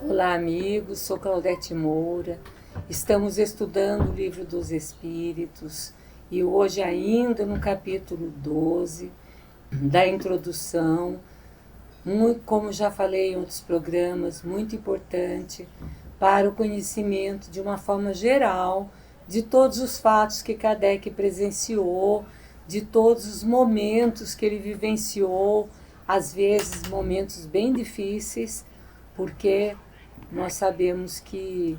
Olá, amigos, sou Claudete Moura. Estamos estudando o Livro dos Espíritos e hoje, ainda no capítulo 12 da introdução, como já falei em outros programas, muito importante para o conhecimento de uma forma geral de todos os fatos que Kardec presenciou, de todos os momentos que ele vivenciou, às vezes momentos bem difíceis, porque nós sabemos que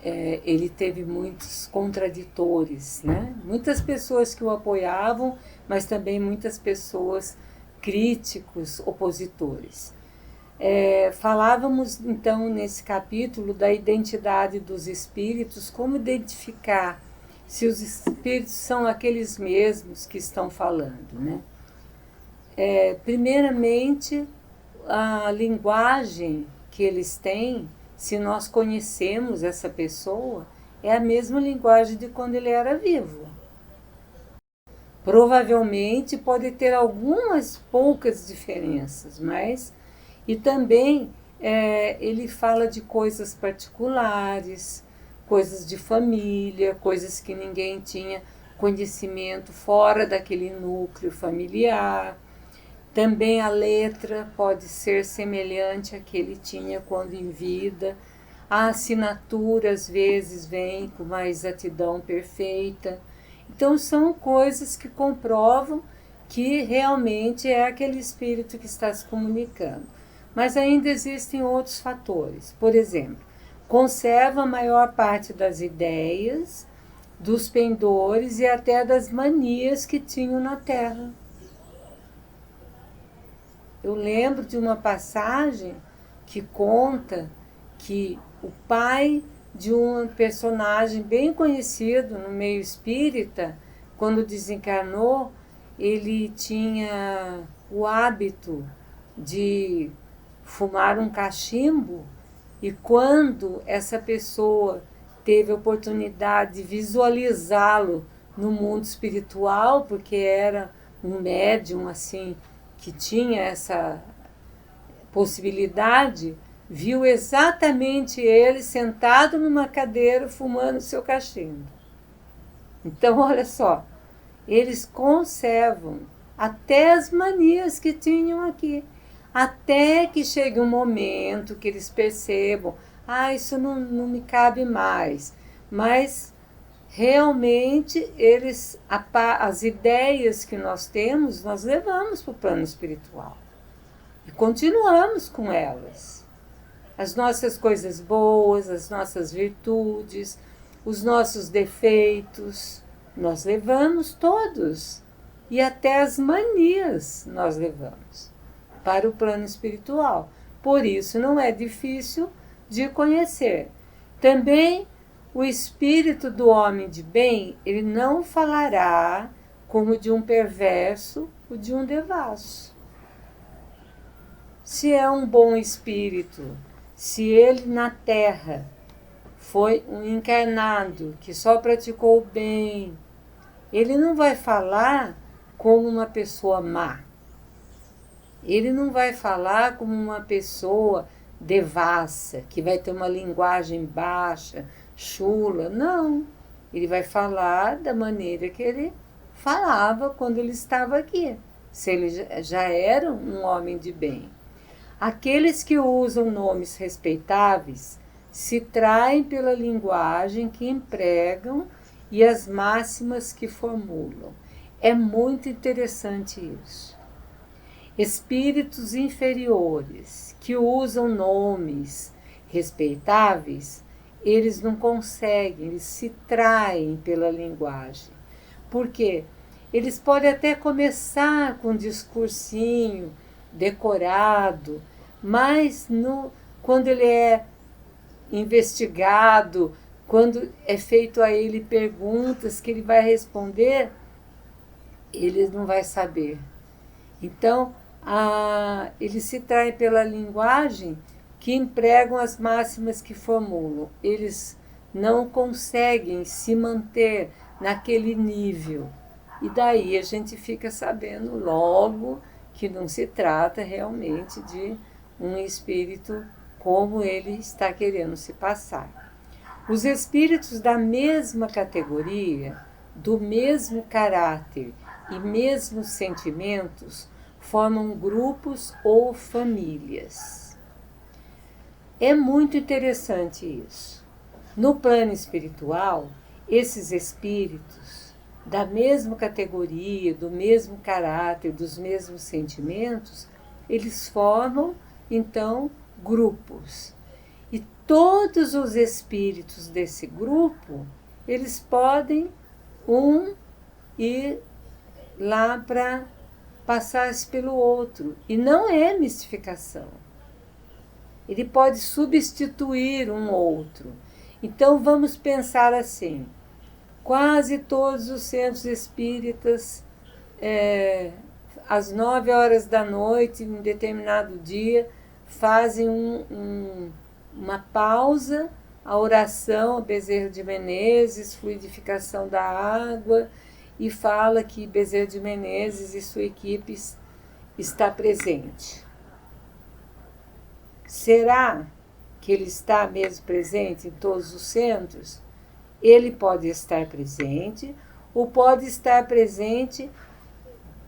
ele teve muitos contraditores, né? Muitas pessoas que o apoiavam, mas também muitas pessoas críticos, opositores. Falávamos então nesse capítulo da identidade dos espíritos, como identificar se os espíritos são aqueles mesmos que estão falando, né? Primeiramente, a linguagem que eles têm, se nós conhecemos essa pessoa, é a mesma linguagem de quando ele era vivo. Provavelmente pode ter algumas poucas diferenças, mas... E também ele fala de coisas particulares, coisas de família, coisas que ninguém tinha conhecimento fora daquele núcleo familiar. Também a letra pode ser semelhante à que ele tinha quando em vida. A assinatura, às vezes, vem com uma exatidão perfeita. Então, são coisas que comprovam que realmente é aquele espírito que está se comunicando. Mas ainda existem outros fatores. Por exemplo, conserva a maior parte das ideias, dos pendores e até das manias que tinham na Terra. Eu lembro de uma passagem que conta que o pai de um personagem bem conhecido no meio espírita, quando desencarnou, ele tinha o hábito de fumar um cachimbo, e quando essa pessoa teve a oportunidade de visualizá-lo no mundo espiritual, porque era um médium assim, que tinha essa possibilidade, viu exatamente ele sentado numa cadeira fumando seu cachimbo. Então, olha só, eles conservam até as manias que tinham aqui, até que chegue um momento que eles percebam, isso não me cabe mais, mas realmente as ideias que nós temos, nós levamos para o plano espiritual e continuamos com elas. As nossas coisas boas, as nossas virtudes, os nossos defeitos, nós levamos todos, e até as manias nós levamos para o plano espiritual. Por isso não é difícil de conhecer. Também o espírito do homem de bem, ele não falará como de um perverso ou de um devasso. Se é um bom espírito, se ele na terra foi um encarnado que só praticou o bem, ele não vai falar como uma pessoa má. Ele não vai falar como uma pessoa devassa, que vai ter uma linguagem baixa, chula, não. Ele vai falar da maneira que ele falava quando ele estava aqui, se ele já era um homem de bem. Aqueles que usam nomes respeitáveis se traem pela linguagem que empregam e as máximas que formulam. É muito interessante isso. Espíritos inferiores que usam nomes respeitáveis, eles não conseguem, eles se traem pela linguagem. Por quê? Eles podem até começar com um discursinho decorado, mas quando ele é investigado, quando é feito a ele perguntas que ele vai responder, ele não vai saber. Então, eles se traem pela linguagem que empregam as máximas que formulam. Eles não conseguem se manter naquele nível. E daí a gente fica sabendo logo que não se trata realmente de um espírito como ele está querendo se passar. Os espíritos da mesma categoria, do mesmo caráter e mesmos sentimentos formam grupos ou famílias. É muito interessante isso. No plano espiritual, esses espíritos da mesma categoria, do mesmo caráter, dos mesmos sentimentos, eles formam, então, grupos. E todos os espíritos desse grupo, eles podem ir lá para passar-se pelo outro. E não é mistificação. Ele pode substituir um outro. Então vamos pensar assim, quase todos os centros espíritas, às 9 horas da noite, em determinado dia, fazem uma pausa, a oração a Bezerra de Menezes, fluidificação da água, e fala que Bezerra de Menezes e sua equipe está presente. Será que ele está mesmo presente em todos os centros? Ele pode estar presente, ou pode estar presente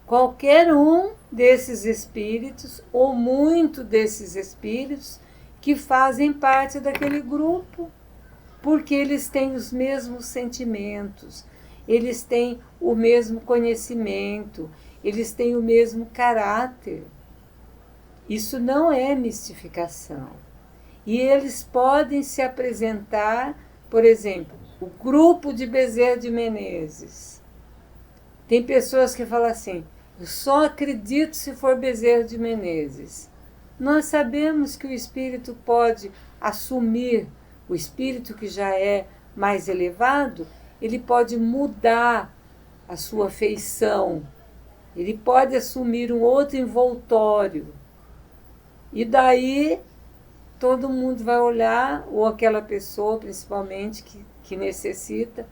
qualquer um desses espíritos, ou muito desses espíritos, que fazem parte daquele grupo, porque eles têm os mesmos sentimentos, eles têm o mesmo conhecimento, eles têm o mesmo caráter. Isso não é mistificação. E eles podem se apresentar, por exemplo, o grupo de Bezerra de Menezes. Tem pessoas que falam assim, eu só acredito se for Bezerra de Menezes. Nós sabemos que o espírito pode assumir, o espírito que já é mais elevado, ele pode mudar a sua feição, ele pode assumir um outro envoltório. E daí todo mundo vai olhar, ou aquela pessoa principalmente que necessita,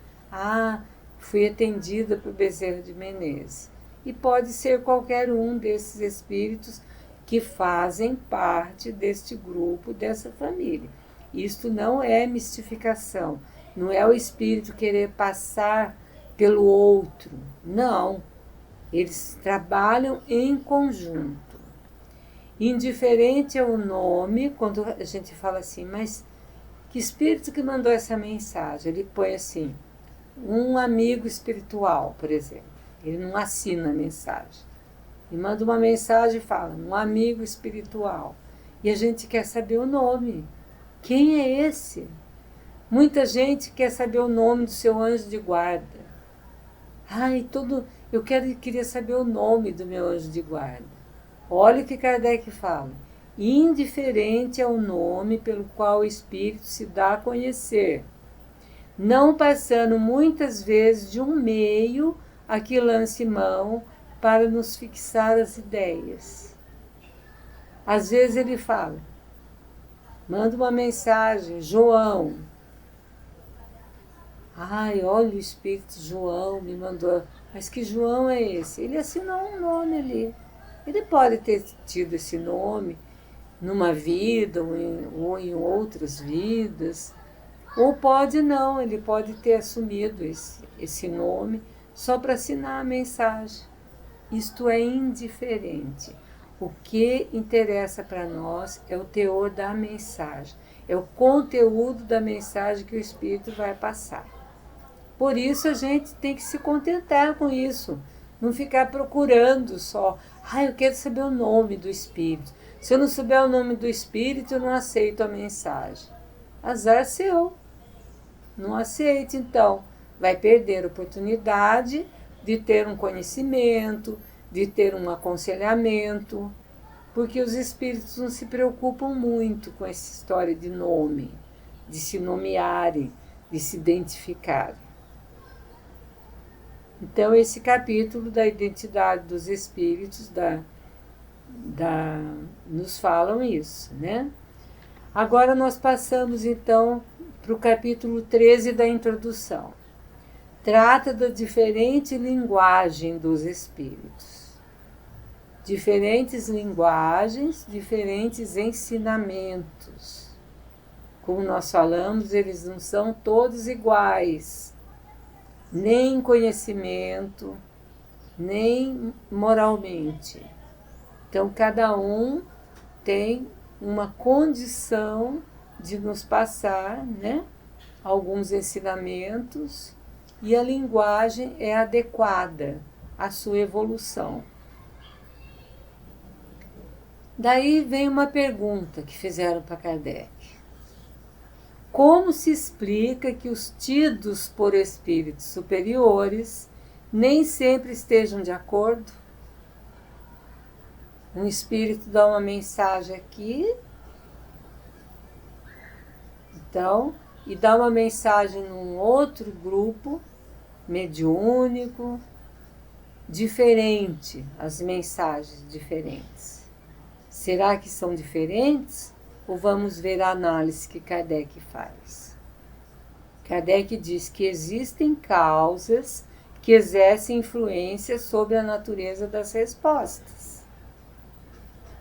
fui atendida por Bezerra de Menezes. E pode ser qualquer um desses espíritos que fazem parte deste grupo, dessa família. Isto não é mistificação, não é o espírito querer passar pelo outro, não. Eles trabalham em conjunto. Indiferente é o nome, quando a gente fala assim, mas que espírito que mandou essa mensagem? Ele põe assim, um amigo espiritual, por exemplo. Ele não assina a mensagem. Ele manda uma mensagem e fala, um amigo espiritual. E a gente quer saber o nome. Quem é esse? Muita gente quer saber o nome do seu anjo de guarda. Eu queria saber o nome do meu anjo de guarda. Olha o que Kardec fala. Indiferente é o nome pelo qual o espírito se dá a conhecer, não passando muitas vezes de um meio a que lance mão para nos fixar as ideias. Às vezes ele fala, manda uma mensagem, João. Olha o espírito João me mandou. Mas que João é esse? Ele assinou um nome ali. Ele pode ter tido esse nome numa vida ou em outras vidas, ou pode não, ele pode ter assumido esse nome só para assinar a mensagem. Isto é indiferente. O que interessa para nós é o teor da mensagem, é o conteúdo da mensagem que o Espírito vai passar. Por isso a gente tem que se contentar com isso, não ficar procurando só, eu quero saber o nome do Espírito. Se eu não souber o nome do Espírito, eu não aceito a mensagem. Azar seu. Não aceite, então. Vai perder a oportunidade de ter um conhecimento, de ter um aconselhamento, porque os espíritos não se preocupam muito com essa história de nome, de se nomearem, de se identificarem. Então, esse capítulo da identidade dos espíritos nos falam isso, né? Agora nós passamos, então, para o capítulo 13 da introdução. Trata da diferente linguagem dos espíritos. diferentes linguagens, diferentes ensinamentos. Como nós falamos, eles não são todos iguais, nem em conhecimento, nem moralmente. Então, cada um tem uma condição de nos passar, né, alguns ensinamentos, e a linguagem é adequada à sua evolução. Daí vem uma pergunta que fizeram para Kardec. Como se explica que os tidos por espíritos superiores nem sempre estejam de acordo? Um espírito dá uma mensagem aqui, então, e dá uma mensagem num outro grupo mediúnico, diferente, as mensagens diferentes. Será que são diferentes? Ou vamos ver a análise que Kardec faz? Kardec diz que existem causas que exercem influência sobre a natureza das respostas.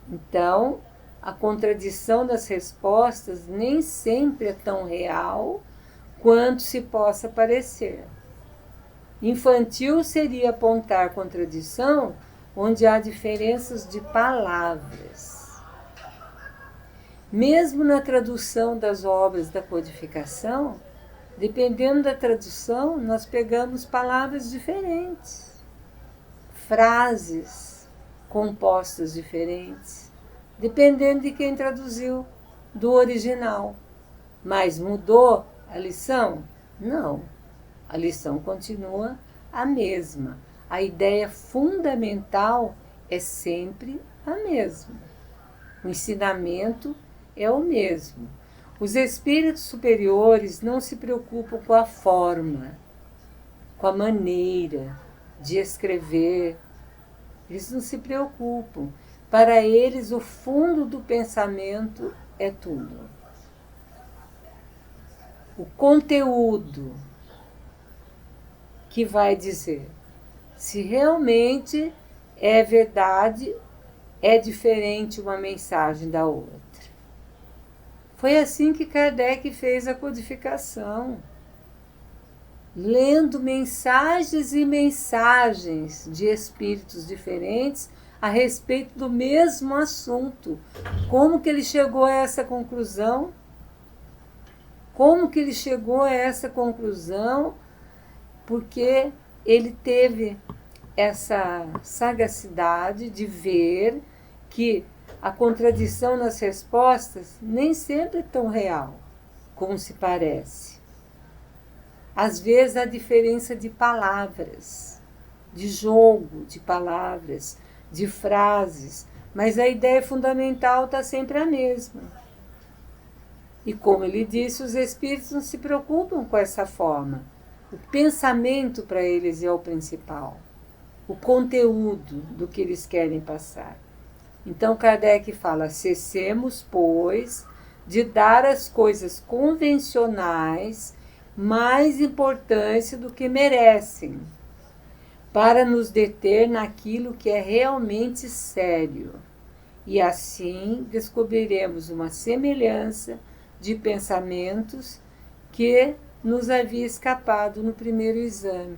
Então, a contradição das respostas nem sempre é tão real quanto se possa parecer. Infantil seria apontar contradição onde há diferenças de palavras. Mesmo na tradução das obras da codificação, dependendo da tradução, nós pegamos palavras diferentes, frases compostas diferentes, dependendo de quem traduziu do original. Mas mudou a lição? Não. A lição continua a mesma. A ideia fundamental é sempre a mesma. O ensinamento é o mesmo. Os espíritos superiores não se preocupam com a forma, com a maneira de escrever. Eles não se preocupam. Para eles, o fundo do pensamento é tudo. O conteúdo que vai dizer se realmente é verdade, é diferente uma mensagem da outra. Foi assim que Kardec fez a codificação, lendo mensagens e mensagens de espíritos diferentes a respeito do mesmo assunto. Como que ele chegou a essa conclusão? Como que ele chegou a essa conclusão? Porque ele teve essa sagacidade de ver que a contradição nas respostas nem sempre é tão real como se parece. Às vezes há diferença de palavras, de jogo de palavras, de frases, mas a ideia fundamental está sempre a mesma. E como ele disse, os espíritos não se preocupam com essa forma. O pensamento para eles é o principal, o conteúdo do que eles querem passar. Então Kardec fala, cessemos, pois, de dar às coisas convencionais mais importância do que merecem, para nos deter naquilo que é realmente sério. E assim descobriremos uma semelhança de pensamentos que nos havia escapado no primeiro exame.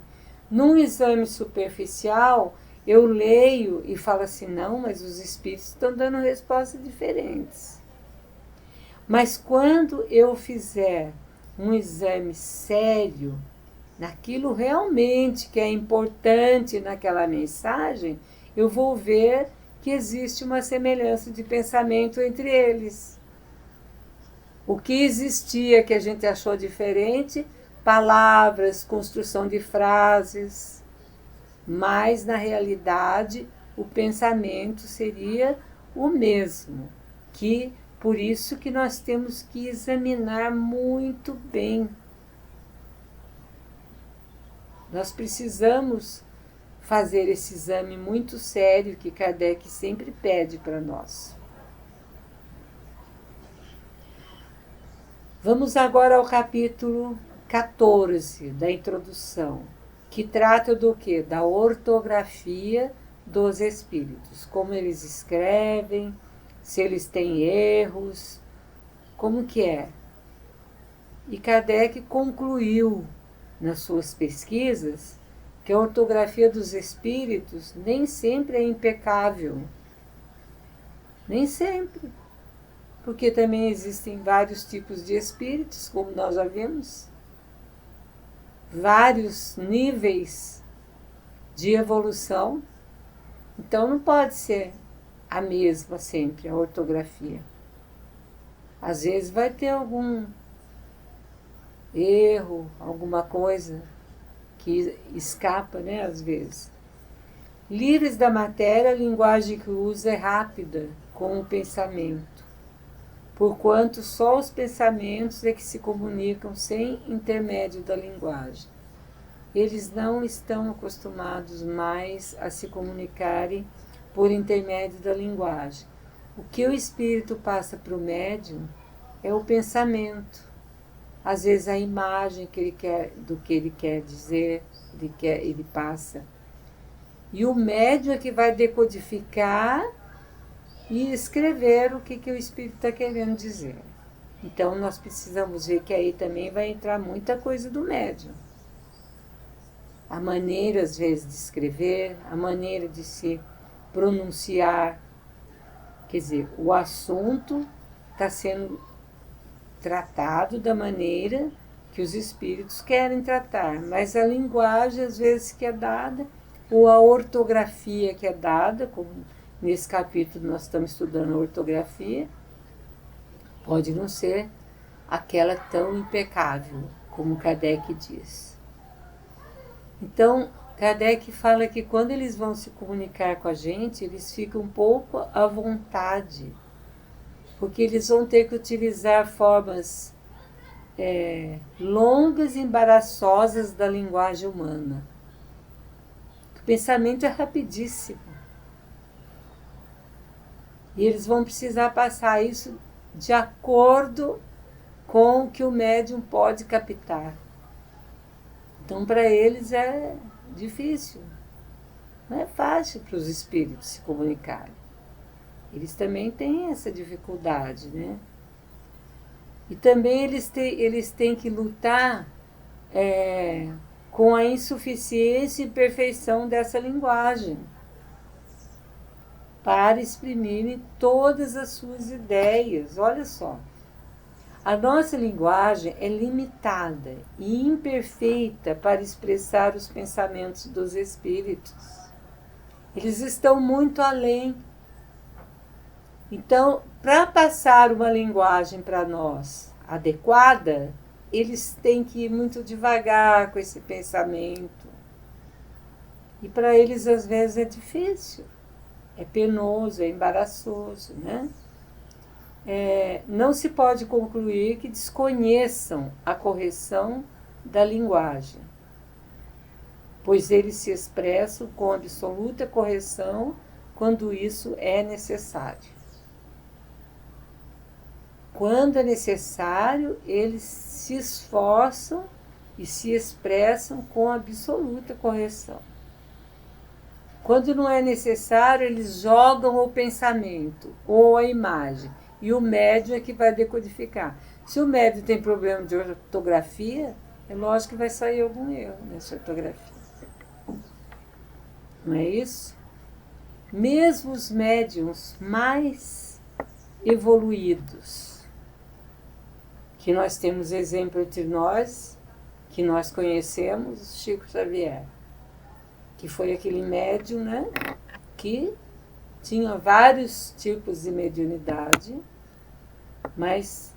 Num exame superficial, eu leio e falo assim, não, mas os espíritos estão dando respostas diferentes. Mas quando eu fizer um exame sério, naquilo realmente que é importante naquela mensagem, eu vou ver que existe uma semelhança de pensamento entre eles. O que existia que a gente achou diferente, palavras, construção de frases, mas na realidade o pensamento seria o mesmo, que por isso que nós temos que examinar muito bem. Nós precisamos fazer esse exame muito sério que Kardec sempre pede para nós. Vamos agora ao capítulo 14 da introdução, que trata do quê? Da ortografia dos espíritos, como eles escrevem, se eles têm erros, como que é. E Kardec concluiu nas suas pesquisas que a ortografia dos espíritos nem sempre é impecável. Nem sempre. Porque também existem vários tipos de espíritos, como nós já vimos, vários níveis de evolução. Então não pode ser a mesma sempre, a ortografia. Às vezes vai ter algum erro, alguma coisa que escapa, né, às vezes. Livres da matéria, a linguagem que usa é rápida, com o pensamento, porquanto só os pensamentos é que se comunicam sem intermédio da linguagem. Eles não estão acostumados mais a se comunicarem por intermédio da linguagem. O que o espírito passa para o médium é o pensamento. Às vezes a imagem que ele quer, do que ele quer dizer, ele passa. E o médium é que vai decodificar e escrever o que o espírito está querendo dizer. Então nós precisamos ver que aí também vai entrar muita coisa do médium. A maneira, às vezes, de escrever, a maneira de se pronunciar. Quer dizer, o assunto está sendo tratado da maneira que os espíritos querem tratar, mas a linguagem, às vezes, que é dada, ou a ortografia que é dada, como nesse capítulo nós estamos estudando a ortografia, pode não ser aquela tão impecável, como Kardec diz. Então, Kardec fala que quando eles vão se comunicar com a gente, eles ficam um pouco à vontade, porque eles vão ter que utilizar formas longas e embaraçosas da linguagem humana. O pensamento é rapidíssimo. E eles vão precisar passar isso de acordo com o que o médium pode captar. Então, para eles é difícil. Não é fácil para os espíritos se comunicarem. Eles também têm essa dificuldade, né? E também eles têm que lutar com a insuficiência e imperfeição dessa linguagem para exprimirem todas as suas ideias. Olha só. A nossa linguagem é limitada e imperfeita para expressar os pensamentos dos espíritos. Eles estão muito além. Então, para passar uma linguagem para nós adequada, eles têm que ir muito devagar com esse pensamento. E para eles, às vezes, é difícil, é penoso, é embaraçoso, né? Não se pode concluir que desconheçam a correção da linguagem, pois eles se expressam com absoluta correção quando isso é necessário. Quando é necessário, eles se esforçam e se expressam com absoluta correção. Quando não é necessário, eles jogam o pensamento ou a imagem. E o médium é que vai decodificar. Se o médium tem problema de ortografia, é lógico que vai sair algum erro nessa ortografia. Não é isso? Mesmo os médiums mais evoluídos, que nós temos exemplo entre nós, que nós conhecemos, Chico Xavier, que foi aquele médium, né, que tinha vários tipos de mediunidade, mas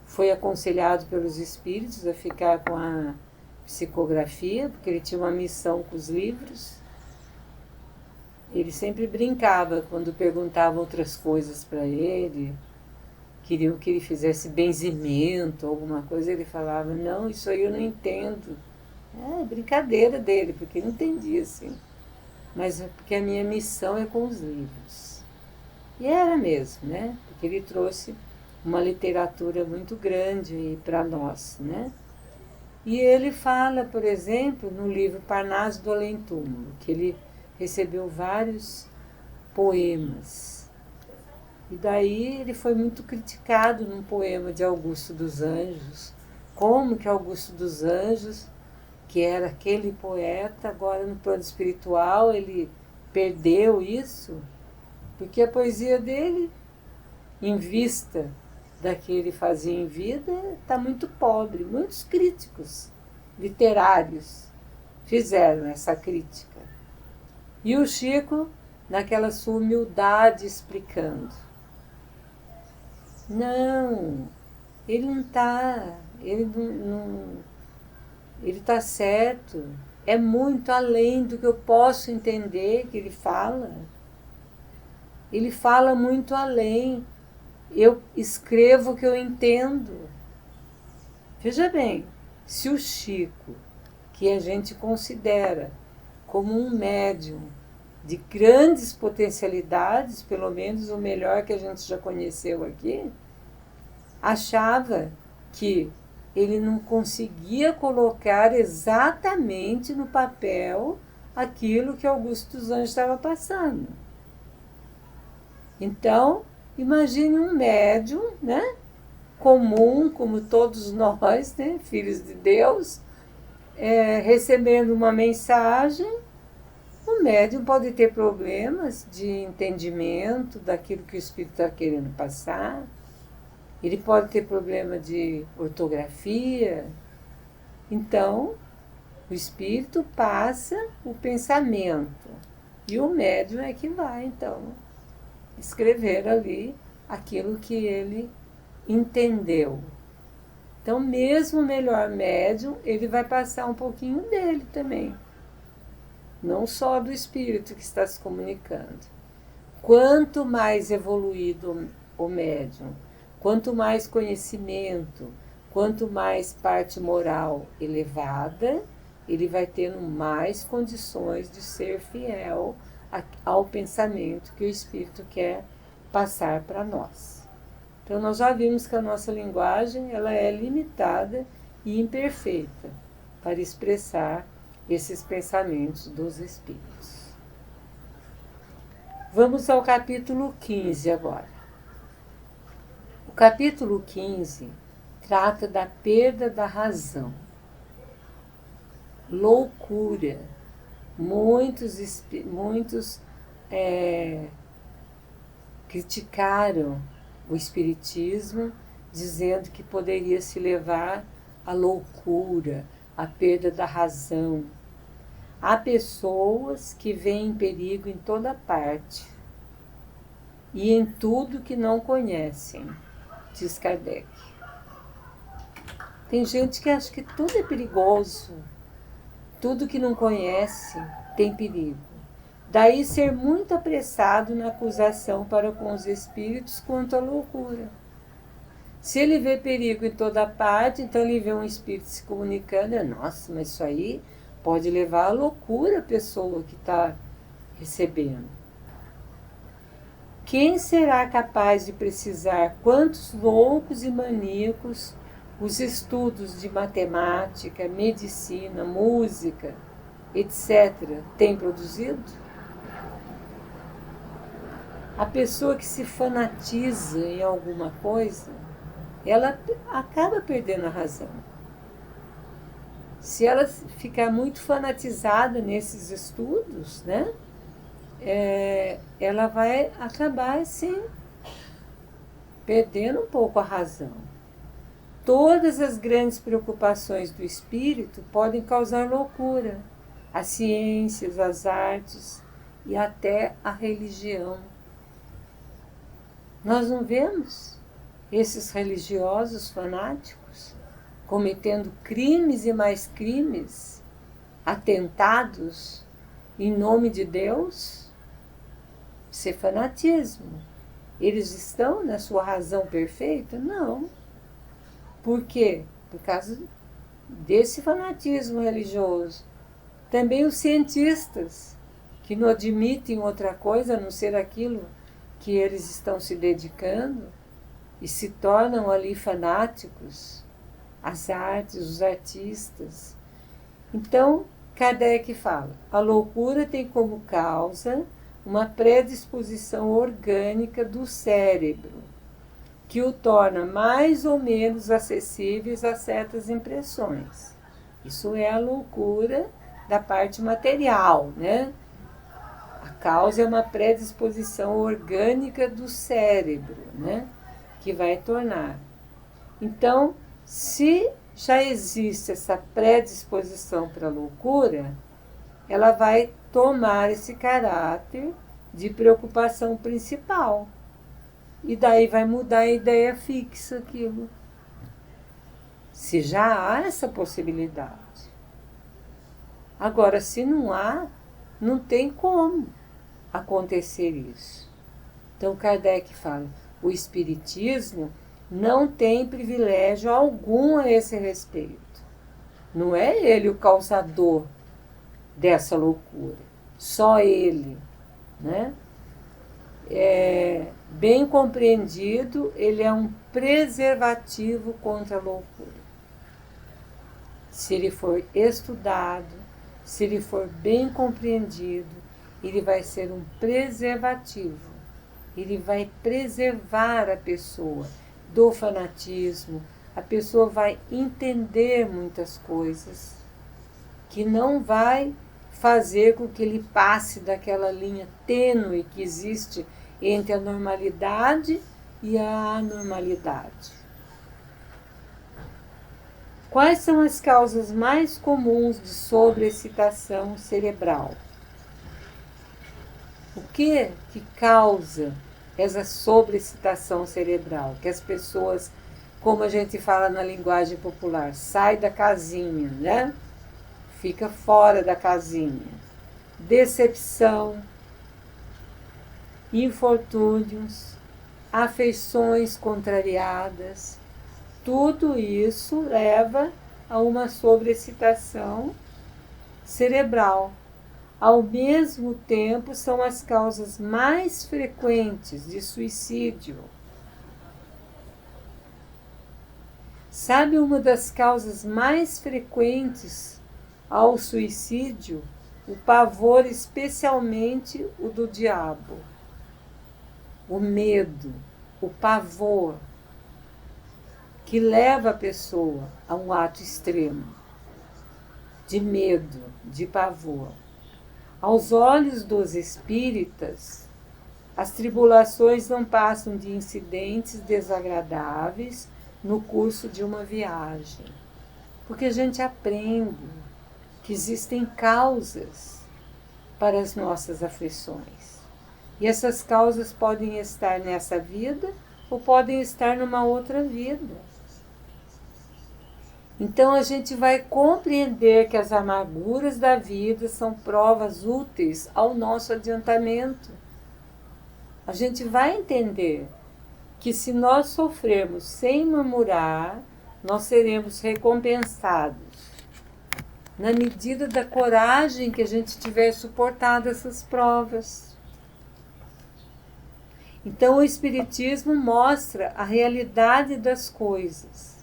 foi aconselhado pelos espíritos a ficar com a psicografia, porque ele tinha uma missão com os livros. Ele sempre brincava quando perguntavam outras coisas para ele, queriam que ele fizesse benzimento, alguma coisa, ele falava, não, isso aí eu não entendo. É brincadeira dele, porque ele não entendia assim. Mas é porque a minha missão é com os livros. E era mesmo, né? Porque ele trouxe uma literatura muito grande para nós, né? E ele fala, por exemplo, no livro Parnaso do Além-Túmulo, que ele recebeu vários poemas. E daí ele foi muito criticado num poema de Augusto dos Anjos. Como que Augusto dos Anjos, que era aquele poeta, agora no plano espiritual ele perdeu isso? Porque a poesia dele, em vista da que ele fazia em vida, está muito pobre. Muitos críticos literários fizeram essa crítica. E o Chico, naquela sua humildade, explicando. Não, ele não está, ele ele está certo. É muito além do que eu posso entender que ele fala. Ele fala muito além. Eu escrevo o que eu entendo. Veja bem, se o Chico, que a gente considera como um médium de grandes potencialidades, pelo menos o melhor que a gente já conheceu aqui, achava que ele não conseguia colocar exatamente no papel aquilo que Augusto dos Anjos estava passando. Então, imagine um médium, né, comum, como todos nós, né, filhos de Deus, recebendo uma mensagem. O médium pode ter problemas de entendimento daquilo que o espírito está querendo passar. Ele pode ter problema de ortografia. Então, o espírito passa o pensamento. E o médium é que vai, então, escrever ali aquilo que ele entendeu. Então, mesmo o melhor médium, ele vai passar um pouquinho dele também. Não só do espírito que está se comunicando. Quanto mais evoluído o médium, quanto mais conhecimento, quanto mais parte moral elevada, ele vai tendo mais condições de ser fiel ao pensamento que o espírito quer passar para nós. Então, nós já vimos que a nossa linguagem ela é limitada e imperfeita para expressar esses pensamentos dos espíritos. Vamos ao capítulo 15 agora. O capítulo 15 trata da perda da razão. Loucura. Muitos criticaram o espiritismo, dizendo que poderia se levar à loucura, à perda da razão. Há pessoas que veem perigo em toda parte e em tudo que não conhecem, diz Kardec. Tem gente que acha que tudo é perigoso, tudo que não conhece tem perigo. Daí ser muito apressado na acusação para com os espíritos quanto à loucura. Se ele vê perigo em toda parte, então ele vê um espírito se comunicando, nossa, mas isso aí pode levar à loucura a pessoa que está recebendo. Quem será capaz de precisar quantos loucos e maníacos os estudos de matemática, medicina, música, etc., têm produzido? A pessoa que se fanatiza em alguma coisa, ela acaba perdendo a razão. Se ela ficar muito fanatizada nesses estudos, né, ela vai acabar, assim, perdendo um pouco a razão. Todas as grandes preocupações do espírito podem causar loucura. As ciências, as artes e até a religião. Nós não vemos esses religiosos fanáticos cometendo crimes e mais crimes, atentados em nome de Deus? Isso é fanatismo. Eles estão na sua razão perfeita? Não. Por quê? Por causa desse fanatismo religioso. Também os cientistas, que não admitem outra coisa a não ser aquilo que eles estão se dedicando e se tornam ali fanáticos, as artes, os artistas. Então, Kardec fala, a loucura tem como causa uma predisposição orgânica do cérebro, que o torna mais ou menos acessíveis a certas impressões. Isso é a loucura da parte material, né? A causa é uma predisposição orgânica do cérebro, né? Que vai tornar. Então, se já existe essa predisposição para a loucura, ela vai tomar esse caráter de preocupação principal. E daí vai mudar a ideia fixa aquilo. Se já há essa possibilidade. Agora, se não há, não tem como acontecer isso. Então, Kardec fala, o Espiritismo não tem privilégio algum a esse respeito. Não é ele o causador dessa loucura. Só ele, né? Bem compreendido, ele é um preservativo contra a loucura. Se ele for estudado, se ele for bem compreendido, ele vai ser um preservativo. Ele vai preservar a pessoa do fanatismo. A pessoa vai entender muitas coisas que não vai fazer com que ele passe daquela linha tênue que existe entre a normalidade e a anormalidade. Quais são as causas mais comuns de sobreexcitação cerebral? O que causa essa sobreexcitação cerebral? Que as pessoas, como a gente fala na linguagem popular, sai da casinha, né? Fica fora da casinha. Decepção, infortúnios, afeições contrariadas, tudo isso leva a uma sobreexcitação cerebral. Ao mesmo tempo, são as causas mais frequentes de suicídio. Sabe uma das causas mais frequentes ao suicídio? O pavor, especialmente o do diabo. O medo, o pavor, que leva a pessoa a um ato extremo de medo, de pavor. Aos olhos dos espíritas, as tribulações não passam de incidentes desagradáveis no curso de uma viagem. Porque a gente aprende que existem causas para as nossas aflições. E essas causas podem estar nessa vida ou podem estar numa outra vida. Então a gente vai compreender que as amarguras da vida são provas úteis ao nosso adiantamento. A gente vai entender que se nós sofrermos sem murmurar, nós seremos recompensados na medida da coragem que a gente tiver suportado essas provas. Então o Espiritismo mostra a realidade das coisas.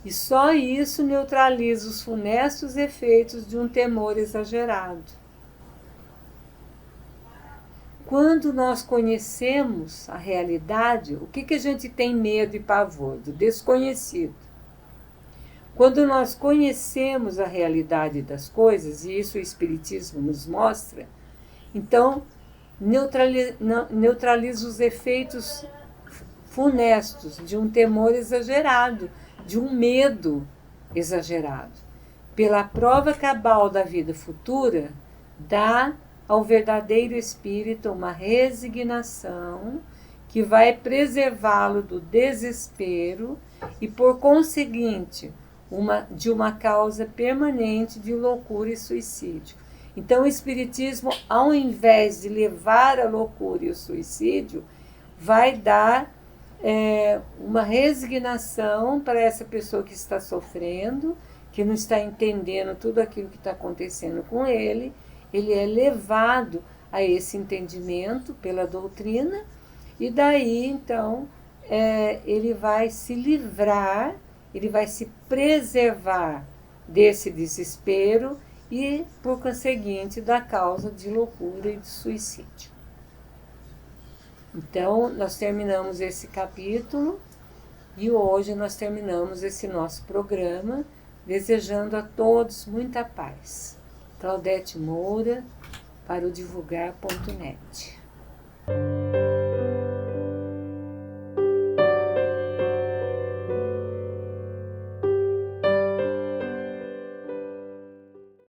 E só isso neutraliza os funestos efeitos de um temor exagerado. Quando nós conhecemos a realidade, o que a gente tem medo e pavor? Do desconhecido. Quando nós conhecemos a realidade das coisas, e isso o Espiritismo nos mostra, então neutraliza os efeitos funestos de um temor exagerado, de um medo exagerado. Pela prova cabal da vida futura, dá ao verdadeiro espírito uma resignação que vai preservá-lo do desespero e, por conseguinte, de uma causa permanente de loucura e suicídio. Então, o Espiritismo, ao invés de levar a loucura e o suicídio, vai dar uma resignação para essa pessoa que está sofrendo, que não está entendendo tudo aquilo que está acontecendo com ele. Ele é levado a esse entendimento pela doutrina, e daí, então, ele vai se livrar, ele vai se preservar desse desespero e, por conseguinte, da causa de loucura e de suicídio. Então, nós terminamos esse capítulo e hoje nós terminamos esse nosso programa, desejando a todos muita paz. Claudete Moura, para o divulgar.net.